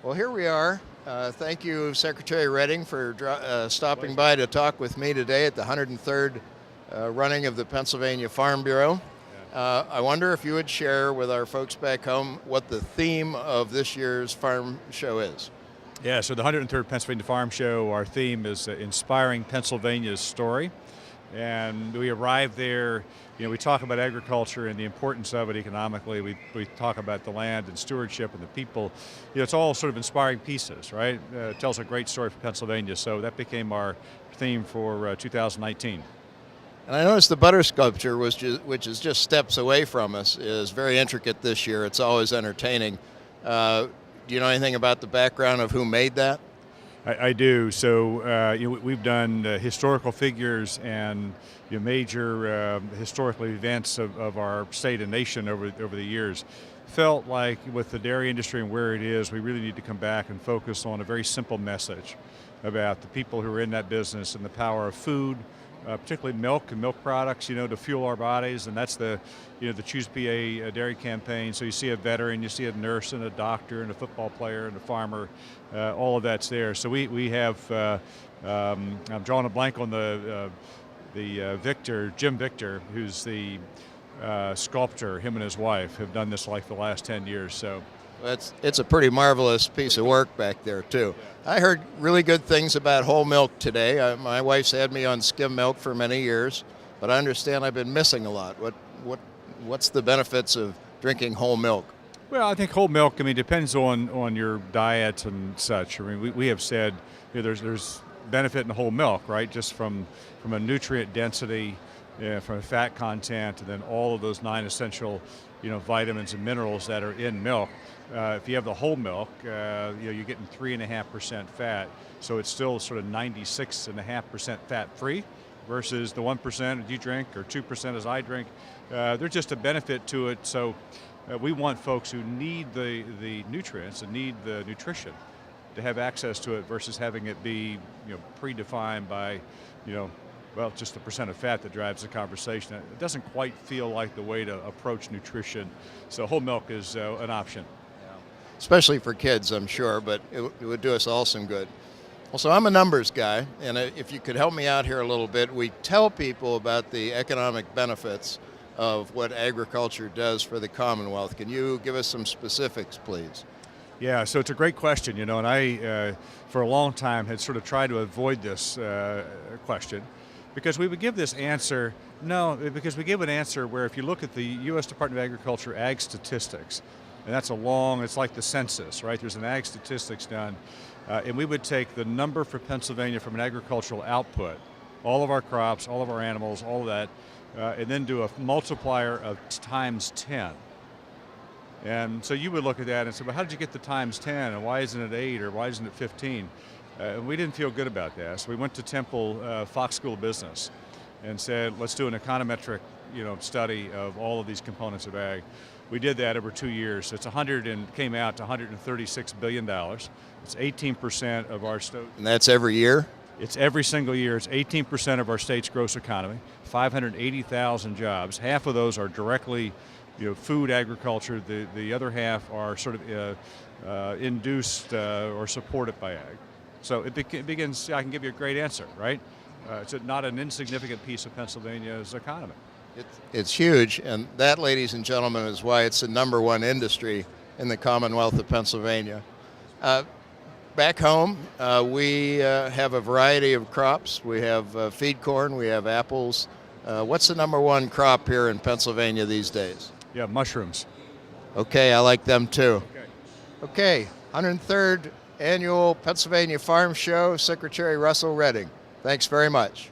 Well, here we are. Thank you, Secretary Redding, for stopping by to talk with me today at the 103rd running of the Pennsylvania Farm Bureau. I wonder if you would share with our folks back home what the theme of this year's farm show is. Yeah, so the 103rd Pennsylvania Farm Show, our theme is Inspiring Pennsylvania's Story. And we arrived there, we talk about agriculture and the importance of it economically. We talk about the land and stewardship and the people. It's all sort of inspiring pieces, right? It tells a great story for Pennsylvania. So that became our theme for 2019. And I noticed the butter sculpture, which is just steps away from us, is very intricate this year. It's always entertaining. Do you know anything about the background of who made that? I do. So we've done historical figures and major historical events of our state and nation over the years. Felt like with the dairy industry and where it is, we really need to come back and focus on a very simple message about the people who are in that business and the power of food, particularly milk and milk products, to fuel our bodies, and that's the Choose PA dairy campaign. So you see a veteran, you see a nurse and a doctor and a football player and a farmer, all of that's there. So we have, I'm drawing a blank on the Victor, Jim Victor, who's the sculptor. Him and his wife have done this like the last 10 years. So. It's a pretty marvelous piece of work back there, too. I heard really good things about whole milk today. My wife's had me on skim milk for many years, but I understand I've been missing a lot. What's the benefits of drinking whole milk? Well, I think whole milk, depends on your diet and such. We have said there's benefit in whole milk, right? Just from a nutrient density, from a fat content, and then all of those 9 essential vitamins and minerals that are in milk. If you have the whole milk, you're getting 3.5% fat, so it's still sort of 96.5% fat-free versus the 1% you drink or 2% as I drink. There's just a benefit to it, so we want folks who need the nutrients and need the nutrition to have access to it versus having it be predefined by just the percent of fat that drives the conversation. It doesn't quite feel like the way to approach nutrition. So whole milk is an option. Yeah. Especially for kids, I'm sure, but it would do us all some good. Well, so I'm a numbers guy, and if you could help me out here a little bit, we tell people about the economic benefits of what agriculture does for the Commonwealth. Can you give us some specifics, please? Yeah, so it's a great question, and I, for a long time, had sort of tried to avoid this question. Because we would give this answer, because we give an answer where if you look at the U.S. Department of Agriculture ag statistics, and that's it's like the census, right? There's an ag statistics done, and we would take the number for Pennsylvania from an agricultural output, all of our crops, all of our animals, all of that, and then do a multiplier of times 10. And so you would look at that and say, well, how did you get the times 10, and why isn't it 8, or why isn't it 15? We didn't feel good about that, so we went to Temple Fox School of Business and said, let's do an econometric, study of all of these components of ag. We did that over 2 years. It's came out to $136 billion. It's 18% of our state. And that's every year? It's every single year. It's 18% of our state's gross economy, 580,000 jobs. Half of those are directly food agriculture. The other half are sort of induced or supported by ag. So it begins, I can give you a great answer, right? It's not an insignificant piece of Pennsylvania's economy. It's huge, and that, ladies and gentlemen, is why it's the #1 industry in the Commonwealth of Pennsylvania. Back home, we have a variety of crops. We have feed corn, we have apples. What's the #1 crop here in Pennsylvania these days? Yeah, mushrooms. Okay, I like them too. Okay, 103rd Annual Pennsylvania Farm Show, Secretary Russell Redding. Thanks very much.